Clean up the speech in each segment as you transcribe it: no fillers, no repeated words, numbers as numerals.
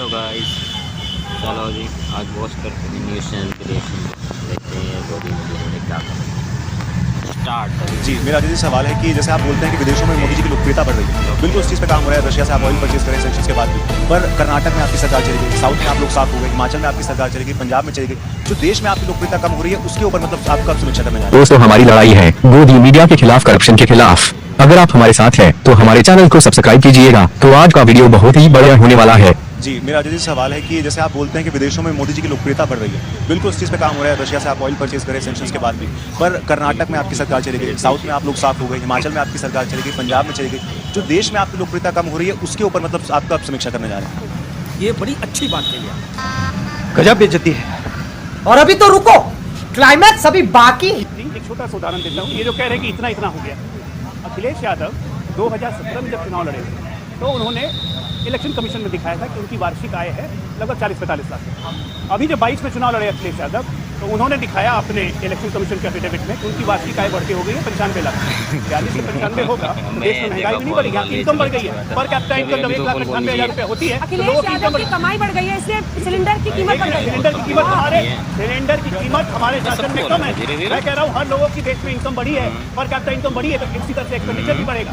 Hello guys, चलो जी आज watch करते हैं न्यूज़ चैनल के रिएक्शन देखते हैं मोदी ने क्या कहा। स्टार्ट जी, मेरा जैसे सवाल है कि जैसे आप बोलते हैं कि विदेशों में मोदी जी की लोकप्रियता बढ़ रही है, बिल्कुल उस चीज़ पे काम हो रहा है। रशिया से आप ऑयल परचेज करें सैंक्शंस के बाद भी, पर कर्नाटक में आपकी सरकार चली गई, साउथ में आप लोग साफ हो गए, हिमाचल में आपकी सरकार चली गई, पंजाब में चली गई। जो देश में आपकी लोकप्रियता कम हो रही है उसके ऊपर मतलब आप कब समीक्षा करने जा रहे हैं? दोस्तों, हमारी लड़ाई है गोदी मीडिया के खिलाफ, करप्शन के खिलाफ। अगर आप हमारे साथ हैं तो हमारे चैनल को सब्सक्राइब कीजिएगा। तो आज का वीडियो बहुत ही बढ़िया होने वाला है। जी, मेरा जैसे सवाल है कि जैसे आप बोलते हैं कि विदेशों में मोदी जी की लोकप्रियता बढ़ रही है, बिल्कुल उस चीज़ पे काम हो रहा है। रशिया से आप ऑयल परचेज करें सैंक्शंस के बाद भी, पर कर्नाटक में आपकी सरकार चली गई, साउथ में आप लोग साफ हो गए, हिमाचल में आपकी सरकार चली गई, पंजाब में चली गई। जो देश में आपकी लोकप्रियता कम हो रही है उसके ऊपर मतलब आप कब समीक्षा करने जा रहे हैं? ये बड़ी अच्छी बात कही आप। गजब बेइज्जती है। और अभी तो रुको, क्लाइमैक्स अभी बाकी है। एक छोटा सा उदाहरण देता हूँ। ये जो कह रहे हैं कि इतना इतना हो गया, अखिलेश यादव 2017 में जब चुनाव लड़े तो उन्होंने इलेक्शन कमीशन में दिखाया था कि उनकी वार्षिक आय है लगभग 40-45 लाख। अभी जब 22 में चुनाव लड़े अखिलेश यादव तो उन्होंने दिखाया अपने इलेक्शन कमीशन के एफिडेविट में कि उनकी वार्षिक आय बढ़ के हो गई है 95 लाख। 42 से 95 होगा तो देश में महंगाई भी नहीं बढ़ी, यहाँ की इनकम बढ़ गई है। पर कैपिटा इनकम जब 1,98,000 रुपये होती है तो लोगों की इनकम कमाई बढ़ गई है, इसलिए सिलेंडर की कीमत बढ़ गई है। सिलेंडर की कीमत हमारे शासन में कम है। मैं कह रहा हूँ हर लोगों की देश में इनकम बढ़ी है, पर कैपिटा इनकम बढ़ी है तो इसी तरह से एक्सपेंडिचर भी बढ़ेगा।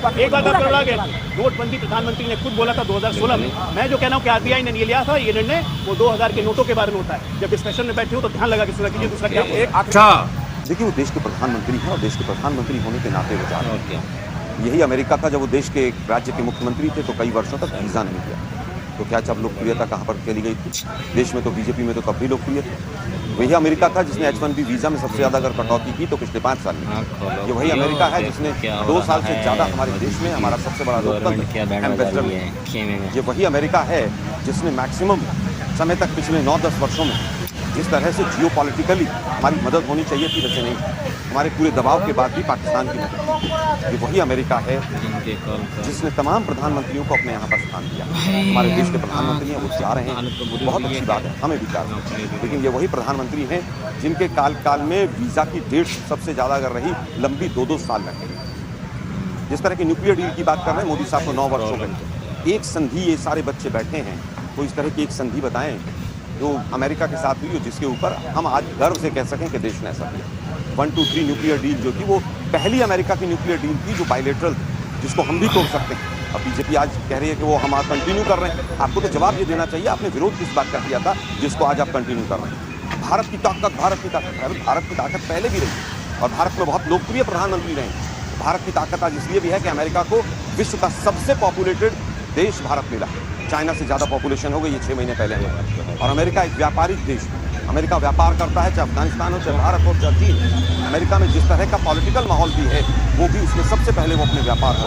एक बात गड़बड़ा गया। नोटबंदी प्रधानमंत्री ने खुद बोला था 2016 में। मैं जो कह रहा हूँ कि आरबीआई ने लिया था ये निर्णय, वो 2000 के नोटों के बारे में होता है। जब डिस्कशन में बैठे हो तो ध्यान लगा के सुना कीजिए। दूसरा क्या अच्छा देखिए, वो देश के प्रधानमंत्री हैं और देश के प्रधानमंत्री होने के नाते वो जा रहे हैं। यही अमेरिका था, जब वो देश के एक राज्य के मुख्यमंत्री थे तो कई वर्षों तक वीज़ा नहीं दिया। तो क्या जब लोकप्रियता कहाँ पर चली गई थी? देश में तो बीजेपी में तो तब भी लोकप्रिय थे। वही अमेरिका था जिसने H1B वीज़ा में सबसे ज़्यादा अगर कटौती की तो पिछले 5 साल में। ये वही अमेरिका है जिसने 2 साल से ज़्यादा हमारे देश में हमारा सबसे बड़ा लोकतंत्र एम्बेसडर है। ये वही अमेरिका है जिसने मैक्सिमम समय तक पिछले 9-10 वर्षों में जिस तरह से जियोपॉलिटिकली हमारी मदद होनी चाहिए थी वैसे नहीं, हमारे पूरे दबाव के बाद भी पाकिस्तान की मदद। ये वही अमेरिका है जिसने तमाम प्रधानमंत्रियों को अपने यहाँ पर स्थान दिया। हमारे देश के प्रधानमंत्री हैं, वो जा रहे हैं, बहुत अच्छी बात है, हमें भी चाहिए। लेकिन ये वही प्रधानमंत्री हैं जिनके काल में वीज़ा की डेट सबसे ज़्यादा अगर रही लंबी 2-2 साल लग गई। जिस तरह की न्यूक्लियर डील की बात कर रहे हैं, मोदी साहब को 9 वर्ष हो गए। एक संधि, ये सारे बच्चे बैठे हैं, तो इस तरह की एक संधि बताएं जो अमेरिका के साथ हुई, जिसके ऊपर हम आज गर्व से कह सकें कि देश ने ऐसा किया। 1, 2, 3 न्यूक्लियर डील जो थी वो पहली अमेरिका की न्यूक्लियर डील थी जो बायलेटरल थी, जिसको हम भी तोड़ सकते हैं। अब बीजेपी आज कह रही है कि वो हम आज कंटिन्यू कर रहे हैं। आपको तो जवाब ये देना चाहिए, आपने विरोध किस बात का किया था जिसको आज आप कंटिन्यू कर रहे हैं? भारत की ताकत पहले भी रही और भारत में बहुत लोकप्रिय प्रधानमंत्री रहे। भारत की ताकत आज इसलिए भी है कि अमेरिका को विश्व का सबसे पॉपुलेटेड देश भारत मिला। चाइना से ज़्यादा पॉपुलेशन हो गई ये 6 महीने पहले। और अमेरिका एक व्यापारिक देश है, अमेरिका व्यापार करता है, चाहे अफगानिस्तान हो, चाहे भारत हो, चाहे चीन। अमेरिका में जिस तरह का पॉलिटिकल माहौल भी है वो भी उसमें सबसे पहले वो अपने व्यापार को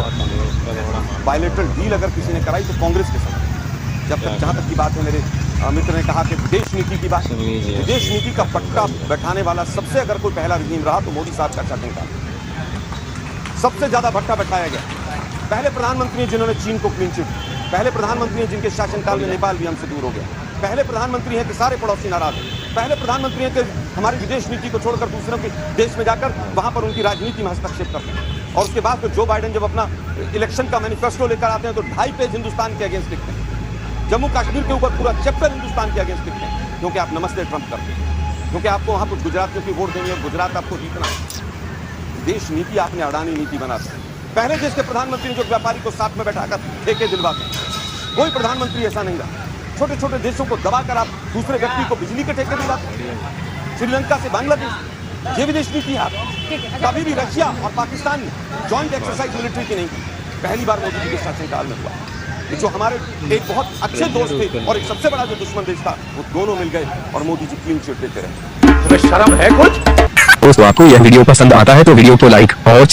बायलेटरल डील अगर किसी ने कराई तो कांग्रेस के साथ। जब तक जहाँ तक की बात है, मेरे मित्र ने कहा कि विदेश नीति की बात, विदेश नीति का पट्टा बैठाने वाला सबसे अगर कोई पहला रजीम रहा तो मोदी साहब का चटन का सबसे ज़्यादा भट्टा बैठाया गया। पहले प्रधानमंत्री जिन्होंने चीन को क्लीन चिट, पहले प्रधानमंत्री हैं जिनके शासनकाल में नेपाल भी हमसे दूर हो गया, पहले प्रधानमंत्री हैं कि सारे पड़ोसी नाराज हैं, पहले प्रधानमंत्री हैं कि हमारी विदेश नीति को छोड़कर दूसरों के देश में जाकर वहां पर उनकी राजनीति में हस्तक्षेप करते हैं। और उसके बाद फिर जो बाइडेन जब अपना इलेक्शन का मैनिफेस्टो लेकर आते हैं तो 2.5 पेज हिंदुस्तान के अगेंस्ट लिखते हैं। जम्मू कश्मीर के ऊपर पूरा चैप्टर हिंदुस्तान के अगेंस्ट लिखते हैं, क्योंकि आप नमस्ते ट्रंप करते हैं, क्योंकि आपको वहाँ कुछ गुजरातियों की वोट देनी और गुजरात आपको जीतना है। देश नीति आपने अडानी नीति बनाते हैं। पहले देश के प्रधानमंत्री जो व्यापारी को साथ में बैठाकर ठेके दिलवाते हैं, कोई प्रधानमंत्री ऐसा नहीं रहा। छोटे छोटे देशों को दबाकर आप दूसरे व्यक्ति को बिजली के ठेके दिलवाते हैं। श्रीलंका से बांग्लादेश, ये विदेश नीति है आप। कभी भी रशिया और पाकिस्तान ने जॉइंट एक्सरसाइज मिलिट्री की नहीं की, पहली बार मोदी जी के शासनकाल में हुआ। जो हमारे एक बहुत अच्छे दोस्त थे और एक सबसे बड़ा जो दुश्मन देश था, वो दोनों मिल गए और मोदी जी क्लीन चिट देते रहे। शर्म है कुछ? दोस्तों, आपको यह वीडियो पसंद आता है तो वीडियो को लाइक और